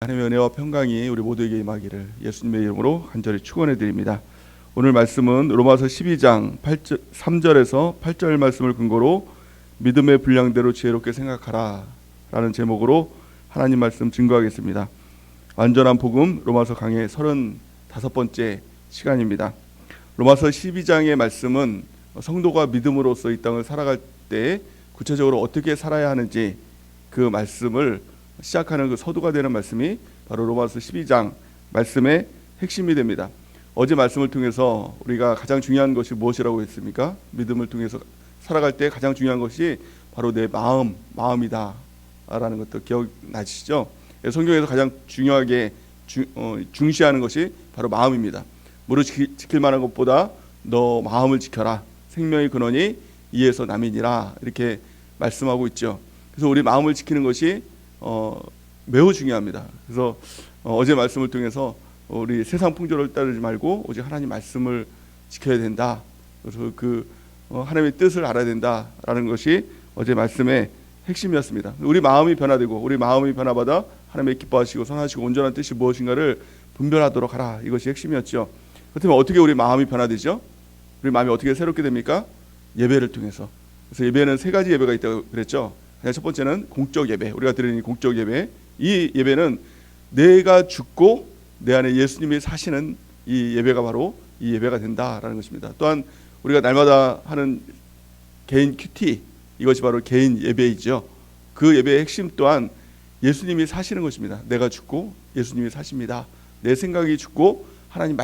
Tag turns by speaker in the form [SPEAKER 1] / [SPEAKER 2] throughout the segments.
[SPEAKER 1] 하나님의 은혜와 평강이 우리 모두에게 임하기를 예수님의 이름으로 간절히 축원해 드립니다. 오늘 말씀은 로마서 12장 3절에서 8절 말씀을 근거로 믿음의 분량대로 지혜롭게 생각하라 라는 제목으로 하나님 말씀 증거하겠습니다. 완전한 복음 로마서 강의 35번째 시간입니다. 로마서 12장의 말씀은 성도가 믿음으로써 이 땅을 살아갈 때 구체적으로 어떻게 살아야 하는지 그 말씀을 시작하는 그 서두가 되는 말씀이 바로 로마서 12장 말씀의 핵심이 됩니다. 어제 말씀을 통해서 우리가 가장 중요한 것이 무엇이라고 했습니까? 믿음을 통해서 살아갈 때 가장 중요한 것이 바로 내 마음이다 라는 것도 기억나시죠? 성경에서 가장 중요하게 중시하는 것이 바로 마음입니다. 무릇 지킬 만한 것보다 너 마음을 지켜라. 생명의 근원이 이에서 남이니라 이렇게 말씀하고 있죠. 그래서 우리 마음을 지키는 것이 매우 중요합니다. 그래서 어제 말씀을 통해서 우리 세상 풍조를 따르지 말고 오직 하나님 말씀을 지켜야 된다. 그래서 하나님의 뜻을 알아야 된다라는 것이 어제 말씀의 핵심이었습니다. 우리 마음이 변화되고 우리 마음이 변화받아 하나님의 기뻐하시고 선하시고 온전한 뜻이 무엇인가를 분별하도록 하라. 이것이 핵심이었죠. 그렇다면 어떻게 우리 마음이 변화되죠? 우리 마음이 어떻게 새롭게 됩니까? 예배를 통해서. 그래서 예배는 세 가지 예배가 있다고 그랬죠. 첫 번째는 공적 예배, 우리가 드리는 공적 예배. 이 예배는 내가 죽고 내 안에 예수님이 사시는 이 예배가 바로 이 예배가 된다라는 것입니다. 또한 우리가 날마다 하는 개인 큐티, 이것이 바로 개인 예배이죠. 그 예배의 핵심 또한 예수님이 사시는 것입니다. 내가 죽고 예수님이 사십니다. 내 생각이 죽고 하나님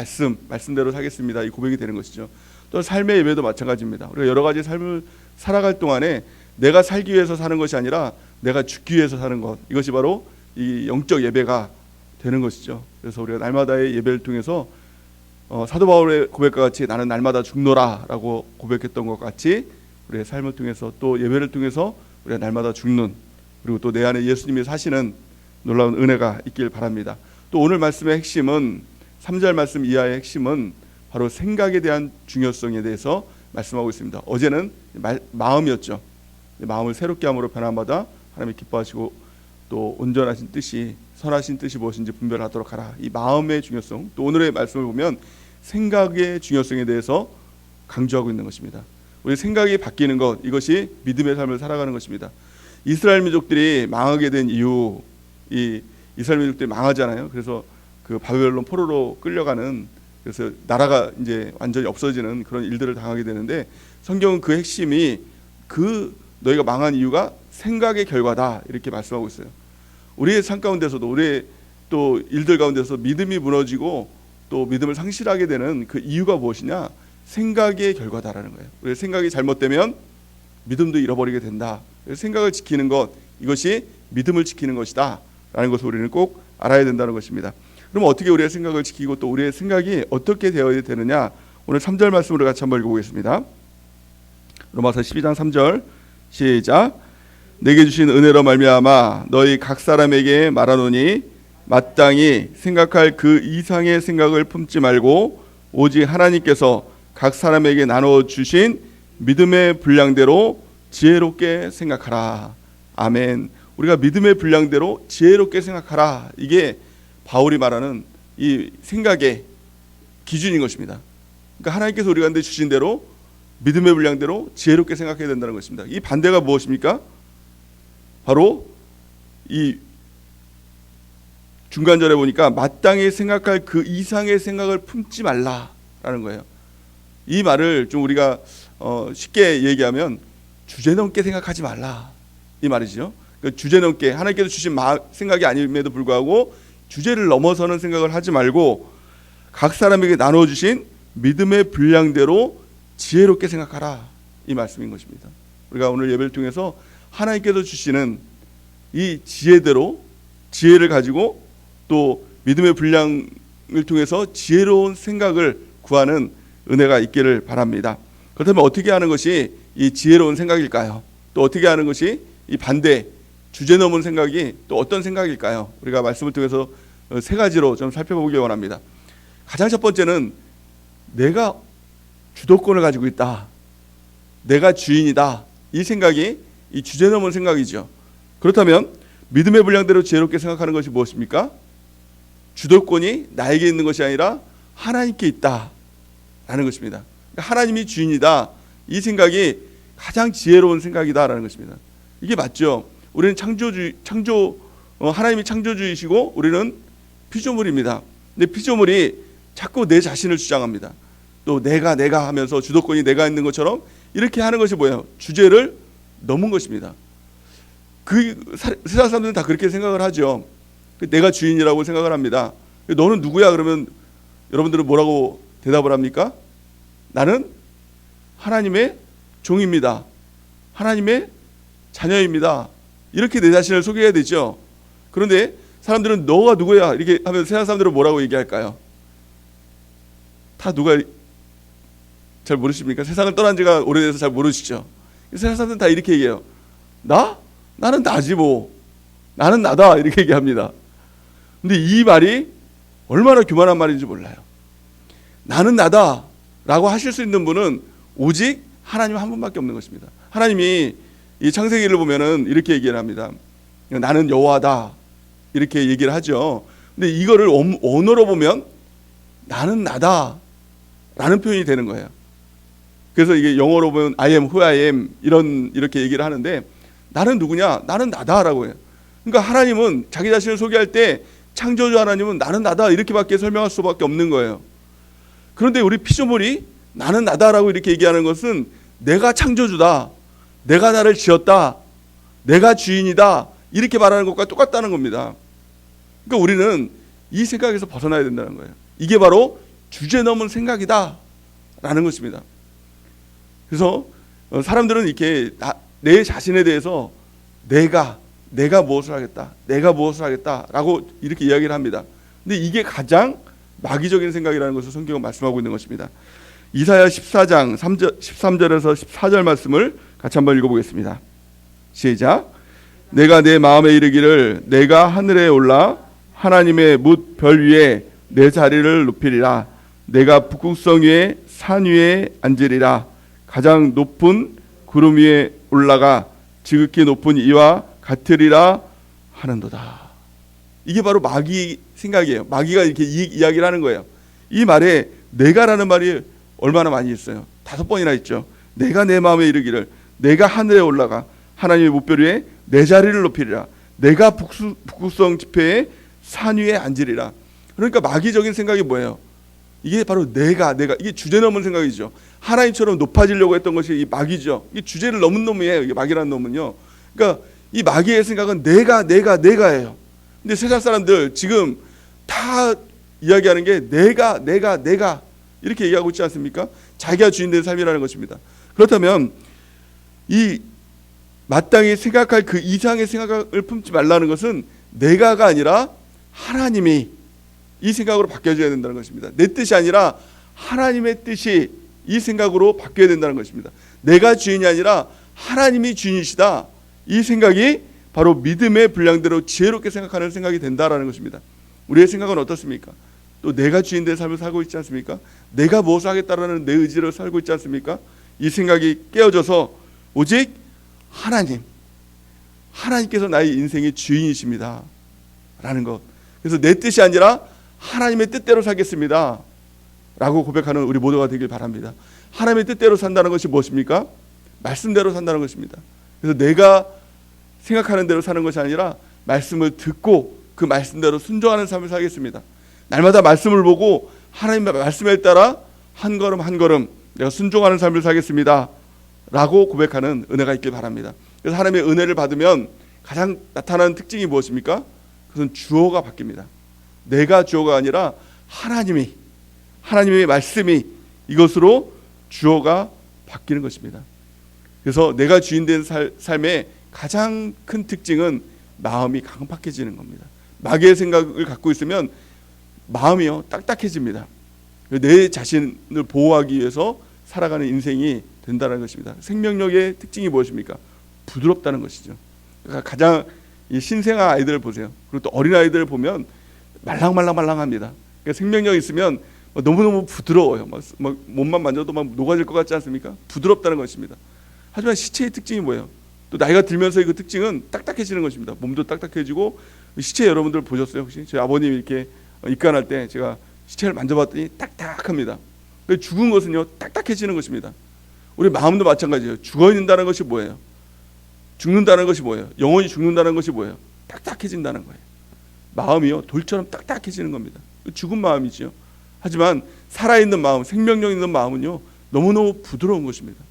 [SPEAKER 1] 말씀대로 살겠습니다. 이 고백이 되는 것이죠. 또 삶의 예배도 마찬가지입니다. 우리가 여러 가지 삶을 살아갈 동안에 내가 살기 위해서 사는 것이 아니라 내가 죽기 위해서 사는 것, 이것이 바로 이 영적 예배가 되는 것이죠. 그래서 우리가 날마다의 예배를 통해서 사도 바울의 고백과 같이 나는 날마다 죽노라 라고 고백했던 것 같이 우리의 삶을 통해서 또 예배를 통해서 우리가 날마다 죽는, 그리고 또 내 안에 예수님이 사시는 놀라운 은혜가 있길 바랍니다. 또 오늘 말씀의 핵심은 3절 말씀 이하의 핵심은 바로 생각에 대한 중요성에 대해서 말씀하고 있습니다. 어제는 마음이었죠. 마음을 새롭게 함으로 변화마다 하나님이 기뻐하시고 또 온전하신 뜻이 선하신 뜻이 무엇인지 분별하도록 하라. 이 마음의 중요성, 또 오늘의 말씀을 보면 생각의 중요성에 대해서 강조하고 있는 것입니다. 우리 생각이 바뀌는 것, 이것이 믿음의 삶을 살아가는 것입니다. 이스라엘 민족들이 망하게 된 이유, 이 이스라엘 민족들이 망하잖아요. 그래서 그 바벨론 포로로 끌려가는, 그래서 나라가 이제 완전히 없어지는 그런 일들을 당하게 되는데, 성경은 그 핵심이 너희가 망한 이유가 생각의 결과다 이렇게 말씀하고 있어요. 우리의 삶 가운데서도 우리의 또 일들 가운데서 믿음이 무너지고 또 믿음을 상실하게 되는 그 이유가 무엇이냐? 생각의 결과다라는 거예요. 우리의 생각이 잘못되면 믿음도 잃어버리게 된다. 생각을 지키는 것, 이것이 믿음을 지키는 것이다 라는 것을 우리는 꼭 알아야 된다는 것입니다. 그럼 어떻게 우리의 생각을 지키고 또 우리의 생각이 어떻게 되어야 되느냐? 오늘 3절 말씀으로 같이 한번 읽어보겠습니다. 로마서 12장 3절 시작. 내게 주신 은혜로 말미암아 너희 각 사람에게 말하노니 마땅히 생각할 그 이상의 생각을 품지 말고 오직 하나님께서 각 사람에게 나누어 주신 믿음의 분량대로 지혜롭게 생각하라. 아멘. 우리가 믿음의 분량대로 지혜롭게 생각하라. 이게 바울이 말하는 이 생각의 기준인 것입니다. 그러니까 하나님께서 우리 가운데 주신 대로 믿음의 분량대로 지혜롭게 생각해야 된다는 것입니다. 이 반대가 무엇입니까? 바로 이 중간절에 보니까 마땅히 생각할 그 이상의 생각을 품지 말라라는 거예요. 이 말을 좀 우리가 쉽게 얘기하면 주제넘게 생각하지 말라 이 말이죠. 그러니까 주제넘게 하나님께서 주신 생각이 아님에도 불구하고 주제를 넘어서는 생각을 하지 말고 각 사람에게 나눠주신 믿음의 분량대로 지혜롭게 생각하라 이 말씀인 것입니다. 우리가 오늘 예배를 통해서 하나님께서 주시는 이 지혜대로 지혜를 가지고 또 믿음의 분량을 통해서 지혜로운 생각을 구하는 은혜가 있기를 바랍니다. 그렇다면 어떻게 하는 것이 이 지혜로운 생각일까요? 또 어떻게 하는 것이 이 반대 주제 넘은 생각이 또 어떤 생각일까요? 우리가 말씀을 통해서 세 가지로 좀 살펴보기 원합니다. 가장 첫 번째는 내가 주도권을 가지고 있다. 내가 주인이다. 이 생각이 이 주제 넘은 생각이죠. 그렇다면 믿음의 분량대로 지혜롭게 생각하는 것이 무엇입니까? 주도권이 나에게 있는 것이 아니라 하나님께 있다라는 것입니다. 그러니까 하나님이 주인이다. 이 생각이 가장 지혜로운 생각이다라는 것입니다. 이게 맞죠? 우리는 하나님이 창조주이시고 우리는 피조물입니다. 근데 피조물이 자꾸 내 자신을 주장합니다. 또 내가 하면서 주도권이 내가 있는 것처럼 이렇게 하는 것이 뭐예요? 주제를 넘은 것입니다. 세상 사람들은 다 그렇게 생각을 하죠. 내가 주인이라고 생각을 합니다. 너는 누구야? 그러면 여러분들은 뭐라고 대답을 합니까? 나는 하나님의 종입니다. 하나님의 자녀입니다. 이렇게 내 자신을 소개해야 되죠. 그런데 사람들은 너가 누구야? 이렇게 하면 세상 사람들은 뭐라고 얘기할까요? 다 누가 잘 모르십니까? 세상을 떠난 지가 오래돼서 잘 모르시죠. 세상 사람들은 다 이렇게 얘기해요. 나는 나지 뭐. 나는 나다. 이렇게 얘기합니다. 근데 이 말이 얼마나 교만한 말인지 몰라요. 나는 나다 라고 하실 수 있는 분은 오직 하나님 한 분밖에 없는 것입니다. 하나님이 이 창세기를 보면은 이렇게 얘기를 합니다. 나는 여호와다 이렇게 얘기를 하죠. 근데 이거를 언어로 보면 나는 나다 라는 표현이 되는 거예요. 그래서 이게 영어로 보면 I am who I am 이렇게 얘기를 하는데 나는 누구냐? 나는 나다라고 해요. 그러니까 하나님은 자기 자신을 소개할 때 창조주 하나님은 나는 나다 이렇게밖에 설명할 수밖에 없는 거예요. 그런데 우리 피조물이 나는 나다라고 이렇게 얘기하는 것은 내가 창조주다, 내가 나를 지었다, 내가 주인이다 이렇게 말하는 것과 똑같다는 겁니다. 그러니까 우리는 이 생각에서 벗어나야 된다는 거예요. 이게 바로 주제 넘은 생각이다 라는 것입니다. 그래서 사람들은 이렇게 내 자신에 대해서 내가 무엇을 하겠다, 내가 무엇을 하겠다라고 이렇게 이야기를 합니다. 근데 이게 가장 마귀적인 생각이라는 것을 성경은 말씀하고 있는 것입니다. 이사야 14장 13절에서 14절 말씀을 같이 한번 읽어보겠습니다. 시작. 내가 내 마음에 이르기를 내가 하늘에 올라 하나님의 뭇 별 위에 내 자리를 높이리라. 내가 북극성 위에 산 위에 앉으리라. 가장 높은 구름 위에 올라가 지극히 높은 이와 같으리라 하는도다. 이게 바로 마귀 생각이에요. 마귀가 이렇게 이야기를 하는 거예요. 이 말에 내가라는 말이 얼마나 많이 있어요. 5번이나 있죠. 내가 내 마음에 이르기를 내가 하늘에 올라가 하나님의 뭇별 위에 내 자리를 높이리라. 내가 북극성 지폐에 산 위에 앉으리라. 그러니까 마귀적인 생각이 뭐예요? 이게 바로 내가 이게 주제 넘은 생각이죠. 하나님처럼 높아지려고 했던 것이 이 마귀죠. 이게 주제를 넘은 놈이에요. 이게 마귀라는 놈은요. 그러니까 이 마귀의 생각은 내가예요. 근데 세상 사람들 지금 다 이야기하는 게 내가 이렇게 얘기하고 있지 않습니까? 자기가 주인된 삶이라는 것입니다. 그렇다면 이 마땅히 생각할 그 이상의 생각을 품지 말라는 것은 내가가 아니라 하나님이 이 생각으로 바뀌어져야 된다는 것입니다. 내 뜻이 아니라 하나님의 뜻이 이 생각으로 바뀌어야 된다는 것입니다. 내가 주인이 아니라 하나님이 주인이시다. 이 생각이 바로 믿음의 분량대로 지혜롭게 생각하는 생각이 된다라는 것입니다. 우리의 생각은 어떻습니까? 또 내가 주인된 삶을 살고 있지 않습니까? 내가 무엇을 하겠다라는 내 의지를 살고 있지 않습니까? 이 생각이 깨어져서 오직 하나님께서 나의 인생의 주인이십니다 라는 것. 그래서 내 뜻이 아니라 하나님의 뜻대로 살겠습니다 라고 고백하는 우리 모두가 되길 바랍니다. 하나님의 뜻대로 산다는 것이 무엇입니까? 말씀대로 산다는 것입니다. 그래서 내가 생각하는 대로 사는 것이 아니라 말씀을 듣고 그 말씀대로 순종하는 삶을 살겠습니다. 날마다 말씀을 보고 하나님의 말씀에 따라 한 걸음 한 걸음 내가 순종하는 삶을 살겠습니다 라고 고백하는 은혜가 있길 바랍니다. 그래서 하나님의 은혜를 받으면 가장 나타나는 특징이 무엇입니까? 그것은 주어가 바뀝니다. 내가 주어가 아니라 하나님의 말씀이 이것으로 주어가 바뀌는 것입니다. 그래서 내가 주인된 삶의 가장 큰 특징은 마음이 강팍해지는 겁니다. 마귀의 생각을 갖고 있으면 마음이요 딱딱해집니다. 내 자신을 보호하기 위해서 살아가는 인생이 된다는 것입니다. 생명력의 특징이 무엇입니까? 부드럽다는 것이죠. 그러니까 가장 이 신생아 아이들을 보세요. 그리고 또 어린 아이들을 보면 말랑합니다. 그러니까 생명력 있으면 너무너무 부드러워요. 막 몸만 만져도 막 녹아질 것 같지 않습니까? 부드럽다는 것입니다. 하지만 시체의 특징이 뭐예요? 또 나이가 들면서 그 특징은 딱딱해지는 것입니다. 몸도 딱딱해지고 시체 여러분들 보셨어요? 혹시 저희 아버님 이렇게 입관할 때 제가 시체를 만져봤더니 딱딱합니다. 죽은 것은요 딱딱해지는 것입니다. 우리 마음도 마찬가지예요. 죽어 있는다는 것이 뭐예요? 죽는다는 것이 뭐예요? 영원히 죽는다는 것이 뭐예요? 딱딱해진다는 거예요. 마음이요 돌처럼 딱딱해지는 겁니다. 죽은 마음이죠. 하지만 살아있는 마음, 생명력 있는 마음은요 너무너무 부드러운 것입니다.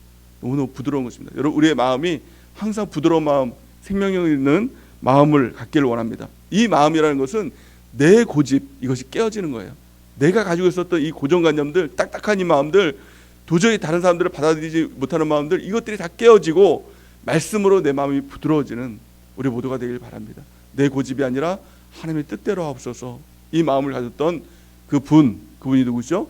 [SPEAKER 1] 너무너무 부드러운 것입니다. 여러분, 우리의 마음이 항상 부드러운 마음, 생명력 있는 마음을 갖기를 원합니다. 이 마음이라는 것은 내 고집, 이것이 깨어지는 거예요. 내가 가지고 있었던 이 고정관념들, 딱딱한 이 마음들, 도저히 다른 사람들을 받아들이지 못하는 마음들, 이것들이 다 깨어지고 말씀으로 내 마음이 부드러워지는 우리 모두가 되길 바랍니다. 내 고집이 아니라 하나님의 뜻대로 하옵소서. 이 마음을 가졌던 그분이 누구죠?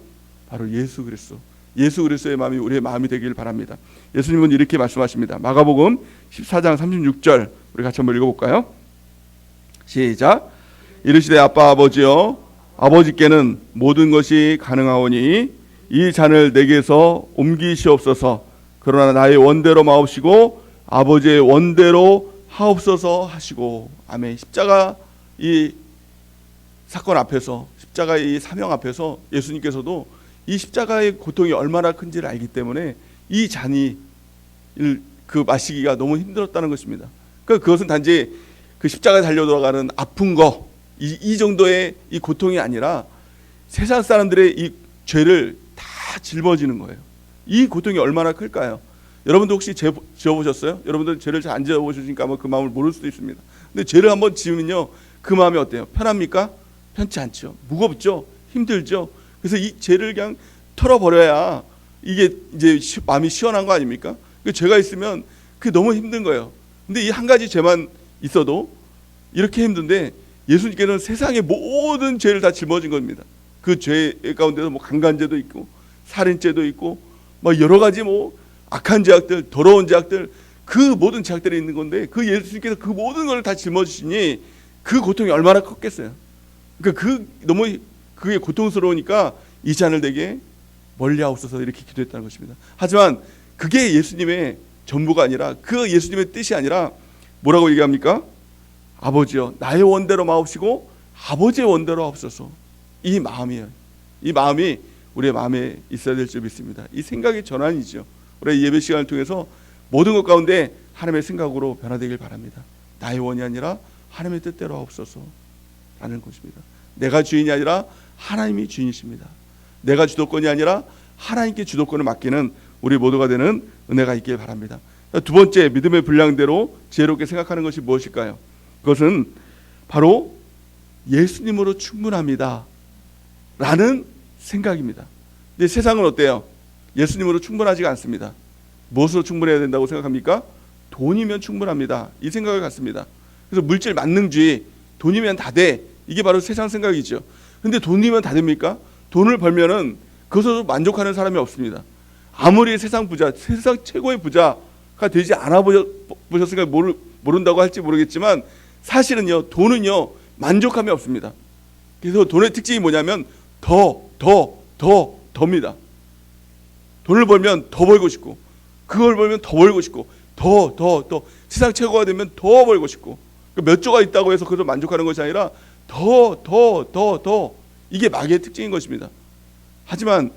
[SPEAKER 1] 바로 예수 그리스도. 예수 그리스도의 마음이 우리의 마음이 되길 바랍니다. 예수님은 이렇게 말씀하십니다. 마가복음 14장 36절 우리 같이 한번 읽어볼까요? 시작. 이르시되 아빠 아버지여, 아버지께는 모든 것이 가능하오니 이 잔을 내게서 옮기시옵소서. 그러나 나의 원대로 마옵시고 아버지의 원대로 하옵소서 하시고. 아멘. 십자가 이 사건 앞에서, 십자가 이 사명 앞에서 예수님께서도 이 십자가의 고통이 얼마나 큰지를 알기 때문에 이 잔이 그 마시기가 너무 힘들었다는 것입니다. 그러니까 그것은 단지 그 십자가에 달려 돌아가는 아픈 거, 이 정도의 이 고통이 아니라 세상 사람들의 이 죄를 다 짊어지는 거예요. 이 고통이 얼마나 클까요? 여러분도 혹시 죄 지어보셨어요? 여러분들 죄를 잘 안 지어보셨으니까 아마 그 마음을 모를 수도 있습니다. 근데 죄를 한번 지으면요, 그 마음이 어때요? 편합니까? 편치 않죠. 무겁죠. 힘들죠. 그래서 이 죄를 그냥 털어버려야 이게 이제 마음이 시원한 거 아닙니까? 죄가 있으면 그게 너무 힘든 거예요. 근데 이 한 가지 죄만 있어도 이렇게 힘든데 예수님께서는 세상의 모든 죄를 다 짊어진 겁니다. 그 죄 가운데서 뭐 강간죄도 있고 살인죄도 있고 막 여러 가지 뭐 악한 죄악들, 더러운 죄악들, 그 모든 죄악들이 있는 건데 그 예수님께서 그 모든 걸 다 짊어지시니 그 고통이 얼마나 컸겠어요. 그러니까 너무 그게 고통스러우니까 이 잔을 내게 멀리하옵소서 이렇게 기도했다는 것입니다. 하지만 그게 예수님의 전부가 아니라, 그 예수님의 뜻이 아니라 뭐라고 얘기합니까? 아버지여, 나의 원대로 마옵시고 아버지의 원대로 하옵소서. 이 마음이에요. 이 마음이 우리의 마음에 있어야 될 줄 믿습니다. 이 생각의 전환이죠. 우리 예배 시간을 통해서 모든 것 가운데 하나님의 생각으로 변화되길 바랍니다. 나의 원이 아니라 하나님의 뜻대로 하옵소서 라는 것입니다. 내가 주인이 아니라 하나님이 주인이십니다. 내가 주도권이 아니라 하나님께 주도권을 맡기는 우리 모두가 되는 은혜가 있길 바랍니다. 두 번째, 믿음의 분량대로 지혜롭게 생각하는 것이 무엇일까요? 그것은 바로 예수님으로 충분합니다 라는 생각입니다. 근데 세상은 어때요? 예수님으로 충분하지가 않습니다. 무엇으로 충분해야 된다고 생각합니까? 돈이면 충분합니다, 이 생각을 갖습니다. 그래서 물질 만능주의, 돈이면 다 돼, 이게 바로 세상 생각이죠. 근데 돈이면 다 됩니까? 돈을 벌면은 그것으로 만족하는 사람이 없습니다. 아무리 세상 부자, 세상 최고의 부자가 되지 않아 보셨으니까 모른다고 할지 모르겠지만 사실은요, 돈은요 만족함이 없습니다. 그래서 돈의 특징이 뭐냐면 더입니다. 돈을 벌면 더 벌고 싶고, 그걸 벌면 더 벌고 싶고, 더 세상 최고가 되면 더 벌고 싶고, 몇 조가 있다고 해서 그것을 만족하는 것이 아니라 더 이게 마귀의 특징인 것입니다. 하지만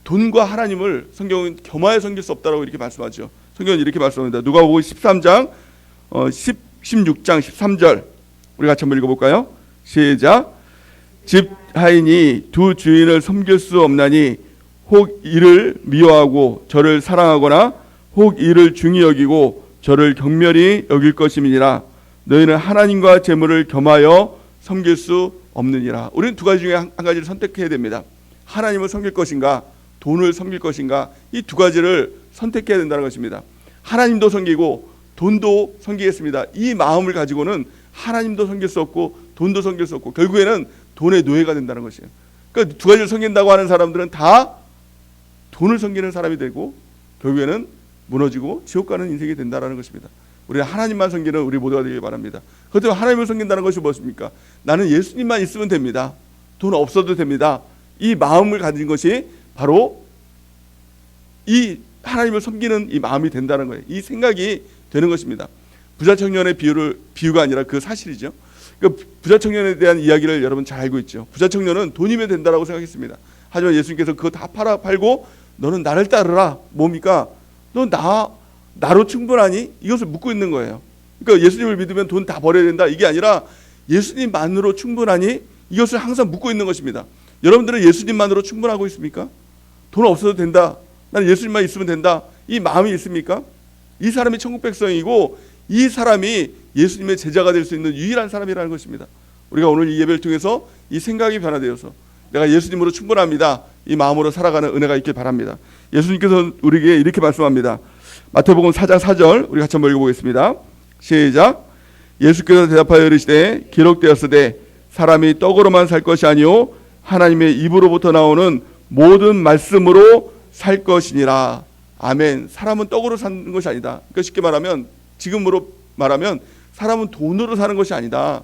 [SPEAKER 1] 돈과 하나님을 성경은 겸하여 섬길 수 없다라고 이렇게 말씀하죠. 성경은 이렇게 말씀합니다. 누가복음 13장 16장 13절 우리 같이 한번 읽어볼까요? 시작. 집 하인이 두 주인을 섬길 수 없나니 혹 이를 미워하고 저를 사랑하거나 혹 이를 중히 여기고 저를 경멸히 여길 것임이니라. 너희는 하나님과 재물을 겸하여 섬길 수 없느니라. 우리는 두 가지 중에 한 가지를 선택해야 됩니다. 하나님을 섬길 것인가, 돈을 섬길 것인가, 이 두 가지를 선택해야 된다는 것입니다. 하나님도 섬기고 돈도 섬기겠습니다, 이 마음을 가지고는 하나님도 섬길 수 없고 돈도 섬길 수 없고 결국에는 돈의 노예가 된다는 것이에요. 그러니까 두 가지를 섬긴다고 하는 사람들은 다 돈을 섬기는 사람이 되고 결국에는 무너지고 지옥 가는 인생이 된다는 것입니다. 우리는 하나님만 섬기는 우리 모두가 되길 바랍니다. 그렇다면 하나님을 섬긴다는 것이 무엇입니까? 나는 예수님만 있으면 됩니다, 돈 없어도 됩니다, 이 마음을 가진 것이 바로 이 하나님을 섬기는 이 마음이 된다는 거예요. 이 생각이 되는 것입니다. 부자 청년의 비유가 아니라 그 사실이죠. 그러니까 부자 청년에 대한 이야기를 여러분 잘 알고 있죠. 부자 청년은 돈이면 된다라고 생각했습니다. 하지만 예수님께서 그거 다 팔고 너는 나를 따르라. 뭡니까? 너 나로 충분하니? 이것을 묻고 있는 거예요. 그러니까 예수님을 믿으면 돈 다 버려야 된다. 이게 아니라 예수님만으로 충분하니? 이것을 항상 묻고 있는 것입니다. 여러분들은 예수님만으로 충분하고 있습니까? 돈 없어도 된다. 나는 예수님만 있으면 된다. 이 마음이 있습니까? 이 사람이 천국 백성이고 이 사람이 예수님의 제자가 될 수 있는 유일한 사람이라는 것입니다. 우리가 오늘 이 예배를 통해서 이 생각이 변화되어서 내가 예수님으로 충분합니다. 이 마음으로 살아가는 은혜가 있길 바랍니다. 예수님께서 우리에게 이렇게 말씀합니다. 마태복음 4장 4절 우리 같이 한번 읽어보겠습니다. 시작. 예수께서 대답하여 이르시되 기록되었으되 사람이 떡으로만 살 것이 아니요 하나님의 입으로부터 나오는 모든 말씀으로 살 것이니라. 아멘. 사람은 떡으로 사는 것이 아니다. 그러니까 쉽게 말하면 지금으로 말하면 사람은 돈으로 사는 것이 아니다.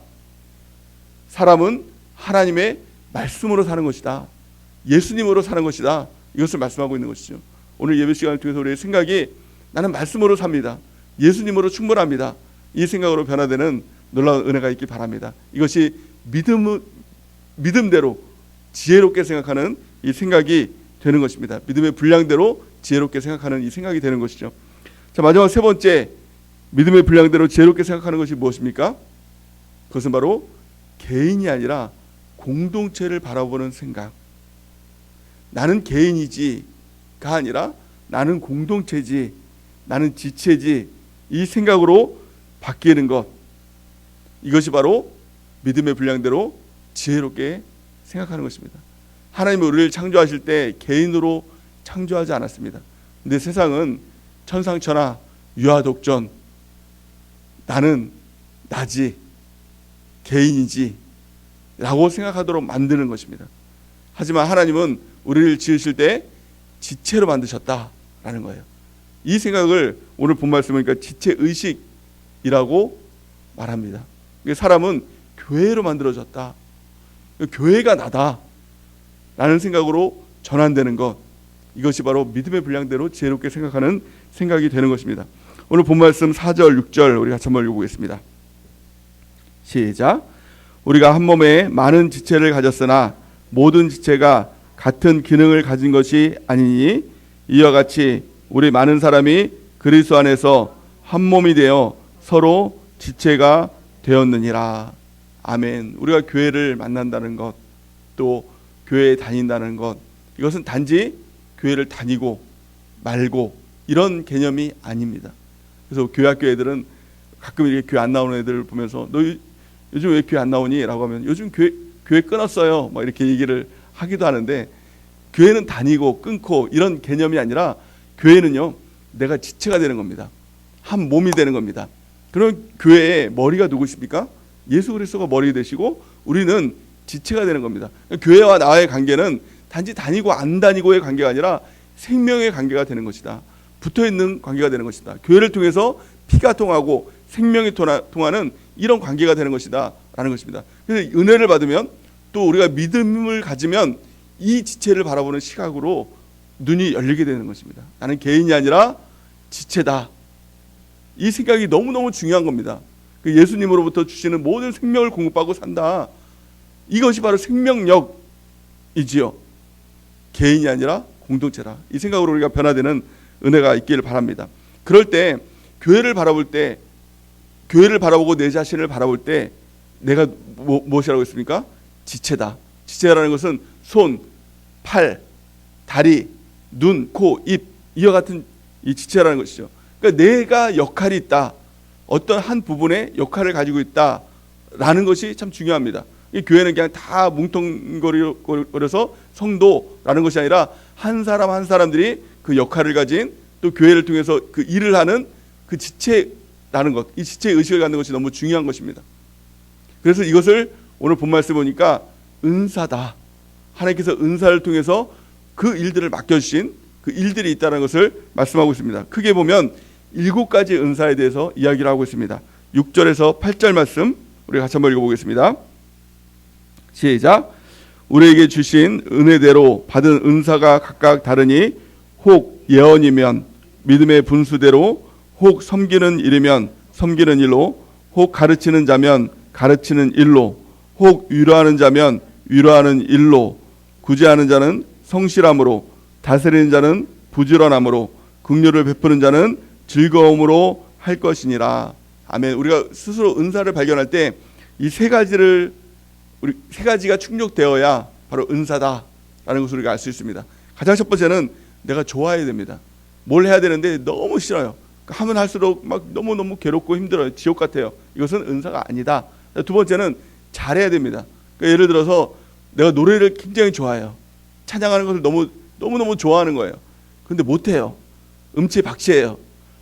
[SPEAKER 1] 사람은 하나님의 말씀으로 사는 것이다. 예수님으로 사는 것이다. 이것을 말씀하고 있는 것이죠. 오늘 예배 시간을 통해서 우리의 생각이 나는 말씀으로 삽니다. 예수님으로 충분합니다. 이 생각으로 변화되는 놀라운 은혜가 있길 바랍니다. 이것이 믿음대로 지혜롭게 생각하는 이 생각이 되는 것입니다. 믿음의 분량대로 지혜롭게 생각하는 이 생각이 되는 것이죠. 자, 마지막 세 번째, 믿음의 분량대로 지혜롭게 생각하는 것이 무엇입니까? 그것은 바로 개인이 아니라 공동체를 바라보는 생각. 나는 개인이지가 아니라 나는 공동체지, 나는 지체지, 이 생각으로 바뀌는 것. 이것이 바로 믿음의 분량대로 지혜롭게 생각하는 것입니다. 하나님은 우리를 창조하실 때 개인으로 창조하지 않았습니다. 근데 세상은 천상천하 유아독존, 나는 나지, 개인이지 라고 생각하도록 만드는 것입니다. 하지만 하나님은 우리를 지으실 때 지체로 만드셨다라는 거예요. 이 생각을 오늘 본 말씀은 그러니까 지체의식이라고 말합니다. 사람은 교회로 만들어졌다. 교회가 나다 라는 생각으로 전환되는 것, 이것이 바로 믿음의 분량대로 지혜롭게 생각하는 생각이 되는 것입니다. 오늘 본 말씀 4절 6절 우리 같이 한번 읽어보겠습니다. 시작. 우리가 한 몸에 많은 지체를 가졌으나 모든 지체가 같은 기능을 가진 것이 아니니 이와 같이 우리 많은 사람이 그리스도 안에서 한 몸이 되어 서로 지체가 되었느니라. 아멘. 우리가 교회를 만난다는 것, 또 교회에 다닌다는 것, 이것은 단지 교회를 다니고 말고 이런 개념이 아닙니다. 그래서 교회 학교 애들은 가끔 이렇게 교회 안 나오는 애들을 보면서 너 요즘 왜 교회 안 나오니? 라고 하면 요즘 교회 끊었어요. 막 이렇게 얘기를 하기도 하는데, 교회는 다니고 끊고 이런 개념이 아니라 교회는요, 내가 지체가 되는 겁니다. 한 몸이 되는 겁니다. 그럼 교회의 머리가 누구십니까? 예수 그리스도가 머리 되시고 우리는 지체가 되는 겁니다. 교회와 나의 관계는 단지 다니고 안 다니고의 관계가 아니라 생명의 관계가 되는 것이다. 붙어있는 관계가 되는 것이다. 교회를 통해서 피가 통하고 생명이 통하는 이런 관계가 되는 것이다 라는 것입니다. 그래서 은혜를 받으면 또 우리가 믿음을 가지면 이 지체를 바라보는 시각으로 눈이 열리게 되는 것입니다. 나는 개인이 아니라 지체다. 이 생각이 너무너무 중요한 겁니다. 예수님으로부터 주시는 모든 생명을 공급하고 산다. 이것이 바로 생명력이지요. 개인이 아니라 공동체라. 이 생각으로 우리가 변화되는 은혜가 있기를 바랍니다. 그럴 때 교회를 바라볼 때, 교회를 바라보고 내 자신을 바라볼 때 내가 무엇이라고 했습니까? 지체다. 지체라는 것은 손, 팔, 다리, 눈, 코, 입, 이와 같은 이 지체라는 것이죠. 그러니까 내가 역할이 있다. 어떤 한 부분의 역할을 가지고 있다라는 것이 참 중요합니다. 이 교회는 그냥 다 뭉텅거려서 성도라는 것이 아니라 한 사람 한 사람들이 그 역할을 가진, 또 교회를 통해서 그 일을 하는 그 지체라는 것, 이 지체의 의식을 갖는 것이 너무 중요한 것입니다. 그래서 이것을 오늘 본 말씀 보니까 은사다. 하나님께서 은사를 통해서 그 일들을 맡겨주신 그 일들이 있다는 것을 말씀하고 있습니다. 크게 보면 7가지 은사에 대해서 이야기를 하고 있습니다. 6절에서 8절 말씀 우리 같이 한번 읽어보겠습니다. 시작. 우리에게 주신 은혜대로 받은 은사가 각각 다르니 혹 예언이면 믿음의 분수대로, 혹 섬기는 일이면 섬기는 일로, 혹 가르치는 자면 가르치는 일로, 혹 위로하는 자면 위로하는 일로, 구제하는 자는 성실함으로, 다스리는 자는 부지런함으로, 긍휼을 베푸는 자는 즐거움으로 할 것이니라. 아멘. 우리가 스스로 은사를 발견할 때 이 세 가지를 우리 세 가지가 충족되어야 바로 은사다라는 것을 우리가 알 수 있습니다. 가장 첫 번째는 내가 좋아해야 됩니다. 뭘 해야 되는데 너무 싫어요. 하면 할수록 막 너무너무 괴롭고 힘들어요. 지옥 같아요. 이것은 은사가 아니다. 두 번째는 잘해야 됩니다. 그러니까 예를 들어서 내가 노래를 굉장히 좋아해요. 찬양하는 것을 너무너무 좋아하는 거예요. 근데 못해요. 음치박치예요.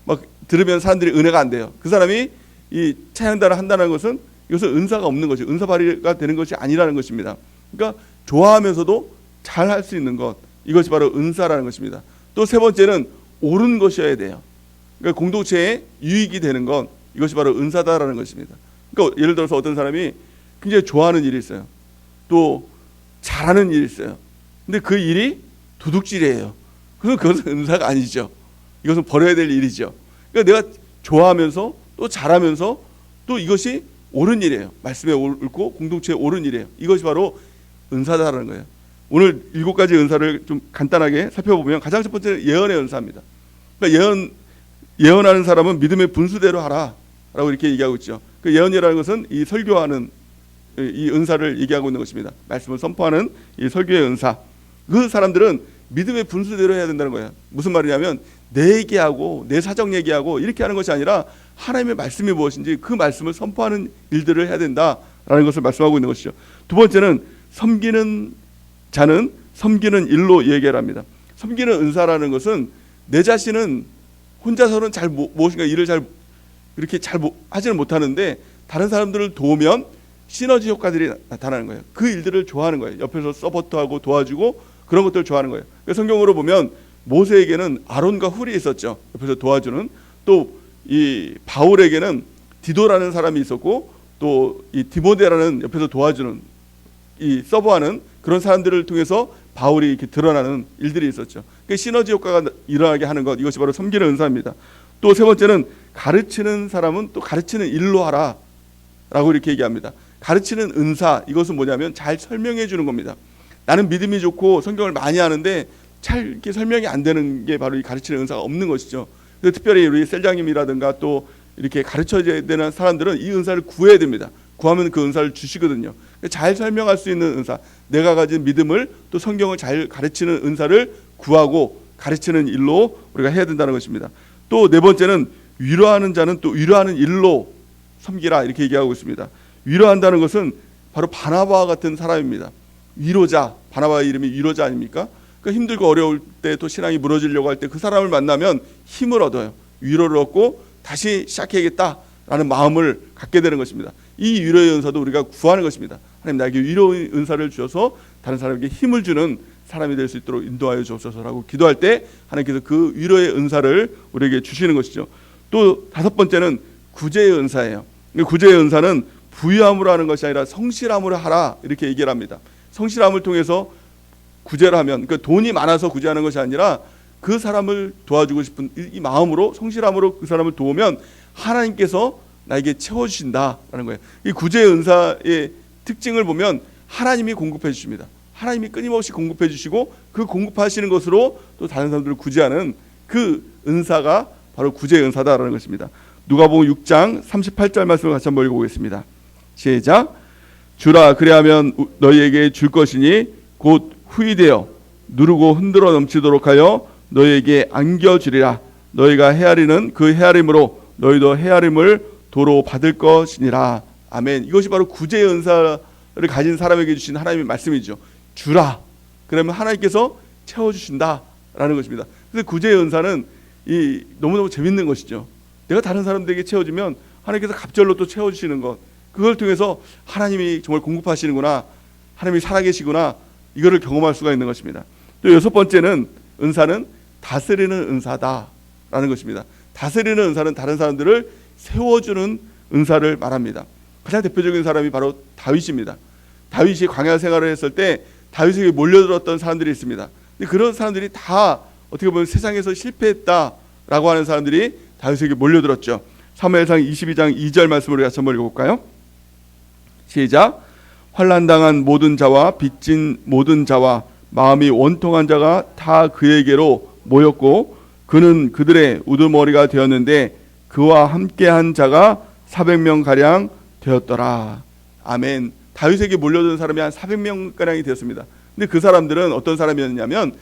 [SPEAKER 1] 막 들으면 사람들이 은혜가 안 돼요. 그 사람이 이 찬양단을 한다는 것은 이것은 은사가 없는 거죠. 은사 발휘가 되는 것이 아니라는 것입니다. 그러니까 좋아하면서도 잘 할 수 있는 것, 이것이 바로 은사라는 것입니다. 또 세 번째는 옳은 것이어야 돼요. 그러니까 공동체에 유익이 되는 것, 이것이 바로 은사다라는 것입니다. 그러니까 예를 들어서 어떤 사람이 굉장히 좋아하는 일이 있어요. 또 잘하는 일이 있어요. 근데 그 일이 도둑질이에요. 그래서 그것은 은사가 아니죠. 이것은 버려야 될 일이죠. 그러니까 내가 좋아하면서 또 잘하면서 또 이것이 옳은 일이에요. 말씀에 옳고 공동체에 옳은 일이에요. 이것이 바로 은사다라는 거예요. 오늘 7가지 은사를 좀 간단하게 살펴보면 가장 첫 번째는 예언의 은사입니다. 그러니까 예언하는 사람은 믿음의 분수대로 하라라고 이렇게 얘기하고 있죠. 그 예언이라는 것은 이 설교하는 이 은사를 얘기하고 있는 것입니다. 말씀을 선포하는 이 설교의 은사. 그 사람들은 믿음의 분수대로 해야 된다는 거예요. 무슨 말이냐면 내 얘기하고 내 사정 얘기하고 이렇게 하는 것이 아니라 하나님의 말씀이 무엇인지 그 말씀을 선포하는 일들을 해야 된다라는 것을 말씀하고 있는 것이죠. 두 번째는 섬기는 자는 섬기는 일로 얘기합니다. 섬기는 은사라는 것은 내 자신은 혼자서는 잘 무엇인가 일을 잘 이렇게 잘 하지는 못하는데 다른 사람들을 도우면 시너지 효과들이 나타나는 거예요. 그 일들을 좋아하는 거예요. 옆에서 서포트하고 도와주고 그런 것들을 좋아하는 거예요. 성경으로 보면 모세에게는 아론과 훌이 있었죠. 옆에서 도와주는. 또 이 바울에게는 디도라는 사람이 있었고 또 이 디모데라는 옆에서 도와주는 이 서버하는 그런 사람들을 통해서 바울이 이렇게 드러나는 일들이 있었죠. 그 시너지 효과가 일어나게 하는 것, 이것이 바로 섬기는 은사입니다. 또 세 번째는 가르치는 사람은 또 가르치는 일로 하라라고 이렇게 얘기합니다. 가르치는 은사, 이것은 뭐냐면 잘 설명해 주는 겁니다. 나는 믿음이 좋고 성경을 많이 하는데 잘 이렇게 설명이 안 되는 게 바로 이 가르치는 은사가 없는 것이죠. 그래서 특별히 우리 셀장님이라든가 또 이렇게 가르쳐야 되는 사람들은 이 은사를 구해야 됩니다. 구하면 그 은사를 주시거든요. 잘 설명할 수 있는 은사, 내가 가진 믿음을 또 성경을 잘 가르치는 은사를 구하고 가르치는 일로 우리가 해야 된다는 것입니다. 또 네 번째는 위로하는 자는 또 위로하는 일로 섬기라 이렇게 얘기하고 있습니다. 위로한다는 것은 바로 바나바와 같은 사람입니다. 위로자, 바나바의 이름이 위로자 아닙니까? 그러니까 힘들고 어려울 때 또 신앙이 무너지려고 할 때 그 사람을 만나면 힘을 얻어요. 위로를 얻고 다시 시작해야겠다라는 마음을 갖게 되는 것입니다. 이 위로의 은사도 우리가 구하는 것입니다. 하나님 나에게 위로의 은사를 주셔서 다른 사람에게 힘을 주는 사람이 될 수 있도록 인도하여 주옵소서라고 기도할 때 하나님께서 그 위로의 은사를 우리에게 주시는 것이죠. 또 다섯 번째는 구제의 은사예요. 구제의 은사는 부유함으로 하는 것이 아니라 성실함으로 하라 이렇게 얘기를 합니다. 성실함을 통해서 구제를 하면, 그러니까 돈이 많아서 구제하는 것이 아니라 그 사람을 도와주고 싶은 이 마음으로 성실함으로 그 사람을 도우면 하나님께서 나에게 채워주신다라는 거예요. 이 구제의 은사의 특징을 보면 하나님이 공급해 주십니다. 하나님이 끊임없이 공급해 주시고 그 공급하시는 것으로 또 다른 사람들을 구제하는 그 은사가 바로 구제의 은사다라는 것입니다. 누가복음 6장 38절 말씀을 같이 한번 읽어보겠습니다. 시작. 주라 그리하면 너희에게 줄 것이니 곧 후이되어 누르고 흔들어 넘치도록 하여 너희에게 안겨주리라. 너희가 헤아리는 그 헤아림으로 너희도 헤아림을 도로 받을 것이니라. 아멘. 이것이 바로 구제의 은사를 가진 사람에게 주신 하나님의 말씀이죠. 주라. 그러면 하나님께서 채워주신다라는 것입니다. 그래서 구제의 은사는 이 너무너무 재밌는 것이죠. 내가 다른 사람들에게 채워주면 하나님께서 갑절로 또 채워주시는 것. 그걸 통해서 하나님이 정말 공급하시는구나. 하나님이 살아계시구나. 이거를 경험할 수가 있는 것입니다. 또 여섯 번째는 은사는 다스리는 은사다라는 것입니다. 다스리는 은사는 다른 사람들을 세워주는 은사를 말합니다. 가장 대표적인 사람이 바로 다윗입니다. 다윗이 광야 생활을 했을 때 다윗에게 몰려들었던 사람들이 있습니다. 근데 그런 사람들이 다 어떻게 보면 세상에서 실패했다라고 하는 사람들이 다윗에게 몰려들었죠. 사무엘상 22장 2절 말씀으로 같이 한번 읽어볼까요? 시작. 환난 당한 모든 자와 빚진 모든 자와 마음이 원통한 자가 다 그에게로 모였고 그는 그들의 우두머리가 되었는데 그와 함께한 자가 400명 가량 되었더라. 아멘. 다윗에게 몰려든 사람이 한 400명 가량이 되었습니다. 근데 그 사람들은 어떤 사람이었냐면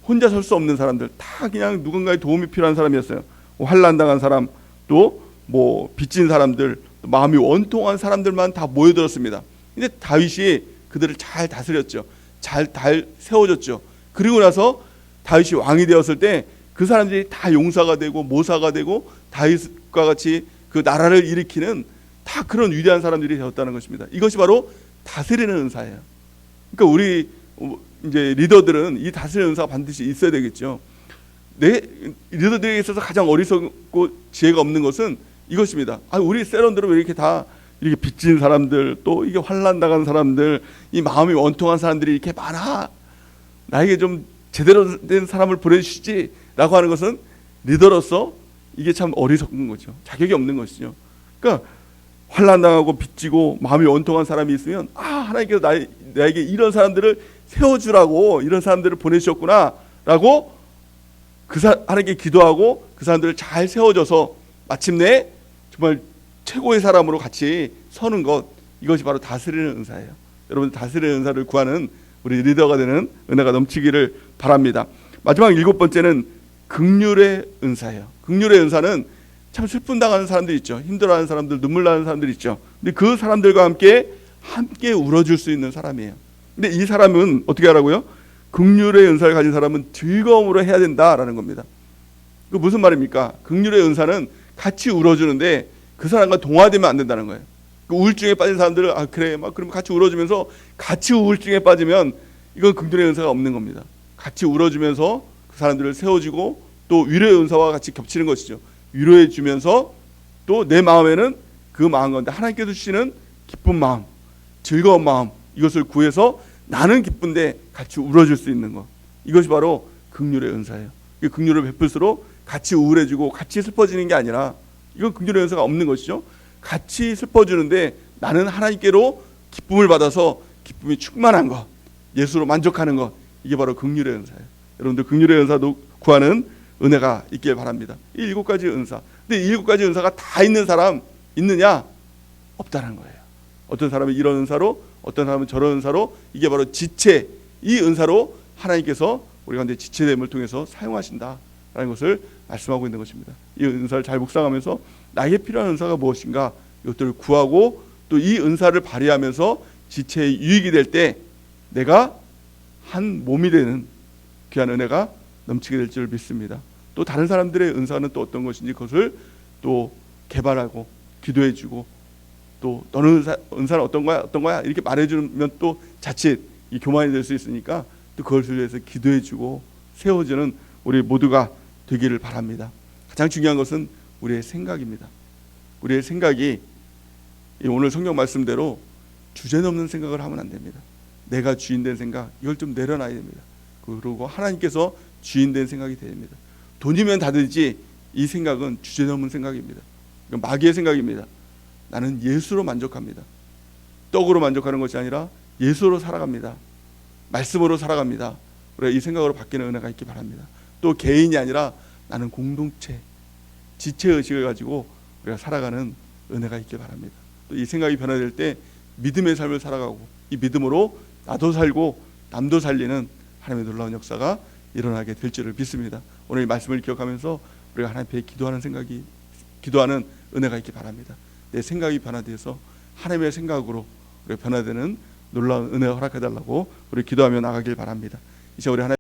[SPEAKER 1] 혼자 설 수 없는 사람들, 다 그냥 누군가의 도움이 필요한 사람이었어요. 환난 당한 사람, 또 뭐 빚진 사람들, 마음이 원통한 사람들만 다 모여들었습니다. 근데 다윗이 그들을 잘 다스렸죠. 잘 세워줬죠. 그리고 나서 다윗이 왕이 되었을 때 그 사람들이 다 용사가 되고 모사가 되고 다윗과 같이 그 나라를 일으키는 다 그런 위대한 사람들이 되었다는 것입니다. 이것이 바로 다스리는 은사예요. 그러니까 우리 이제 리더들은 이 다스리는 은사가 반드시 있어야 되겠죠. 내 리더들에게 있어서 가장 어리석고 지혜가 없는 것은 이것입니다. 우리 세런들은 왜 이렇게 다 이렇게 빚진 사람들, 또 이게 환난 당한 사람들, 이 마음이 원통한 사람들이 이렇게 많아. 나에게 좀 제대로 된 사람을 보내주시지라고 하는 것은 리더로서 이게 참 어리석은 거죠. 자격이 없는 것이죠. 그러니까 환난 당하고 빚지고 마음이 원통한 사람이 있으면 하나님께서 나에게 이런 사람들을 세워주라고 이런 사람들을 보내주셨구나라고 하나님께 기도하고 그 사람들을 잘 세워줘서 마침내 정말 최고의 사람으로 같이 서는 것, 이것이 바로 다스리는 은사예요. 여러분, 다스리는 은사를 구하는 우리 리더가 되는 은혜가 넘치기를 바랍니다. 마지막 7번째는 긍휼의 은사예요. 긍휼의 은사는 참 슬픔 당하는 사람들 있죠. 힘들어하는 사람들, 눈물 나는 사람들 있죠. 근데 그 사람들과 함께 울어줄 수 있는 사람이에요. 근데 이 사람은 어떻게 하라고요? 긍휼의 은사를 가진 사람은 즐거움으로 해야 된다라는 겁니다. 그 무슨 말입니까? 긍휼의 은사는 같이 울어주는데 그 사람과 동화되면 안 된다는 거예요. 그 우울증에 빠진 사람들을 그래 막 그러면 같이 울어주면서 같이 우울증에 빠지면 이건 긍휼의 은사가 없는 겁니다. 같이 울어주면서 그 사람들을 세워주고 또 위로의 은사와 같이 겹치는 것이죠. 위로해 주면서 또 내 마음에는 그 마음 가운데 하나님께서 주시는 기쁜 마음, 즐거운 마음, 이것을 구해서 나는 기쁜데 같이 울어줄 수 있는 것, 이것이 바로 긍휼의 은사예요. 긍휼을 베풀수록 같이 우울해지고 같이 슬퍼지는 게 아니라 이건 긍휼의 은사가 없는 것이죠. 같이 슬퍼주는데 나는 하나님께로 기쁨을 받아서 기쁨이 충만한 것, 예수로 만족하는 것, 이게 바로 긍휼의 은사예요. 여러분들 긍휼의 은사도 구하는 은혜가 있길 바랍니다. 이 7가지 은사. 근데 이 7가지 은사가 다 있는 사람 있느냐? 없다는 거예요. 어떤 사람은 이런 은사로, 어떤 사람은 저런 은사로, 이게 바로 지체, 이 은사로 하나님께서 우리 가운데 지체됨을 통해서 사용하신다라는 것을 말씀하고 있는 것입니다. 이 은사를 잘 묵상하면서 나에게 필요한 은사가 무엇인가, 이것들을 구하고 또 이 은사를 발휘하면서 지체의 유익이 될 때 내가 한 몸이 되는 귀한 은혜가 넘치게 될 줄 믿습니다. 또 다른 사람들의 은사는 또 어떤 것인지 그것을 또 개발하고 기도해주고 또 너는 은사는 어떤 거야 이렇게 말해주면 또 자칫 이 교만이 될 수 있으니까 또 그것을 위해서 기도해주고 세워주는 우리 모두가 되기를 바랍니다. 가장 중요한 것은 우리의 생각입니다. 우리의 생각이 오늘 성경 말씀대로 주제넘는 생각을 하면 안 됩니다. 내가 주인된 생각, 이걸 좀 내려놔야 됩니다. 그리고 하나님께서 주인된 생각이 됩니다. 돈이면 다 되지, 이 생각은 주제넘는 생각입니다. 이건 마귀의 생각입니다. 나는 예수로 만족합니다. 떡으로 만족하는 것이 아니라 예수로 살아갑니다. 말씀으로 살아갑니다. 우리가 이 생각으로 바뀌는 은혜가 있기 바랍니다. 또 개인이 아니라 나는 공동체, 지체의식을 가지고 우리가 살아가는 은혜가 있기 바랍니다. 또 이 생각이 변화될 때 믿음의 삶을 살아가고 이 믿음으로 나도 살고 남도 살리는 하나님의 놀라운 역사가 일어나게 될 줄을 믿습니다. 오늘 이 말씀을 기억하면서 우리가 하나님 앞에 기도하는 은혜가 있기 바랍니다. 내 생각이 변화되어서 하나님의 생각으로 우리가 변화되는 놀라운 은혜 허락해달라고 우리 기도하며 나가길 바랍니다. 이제 우리 하나님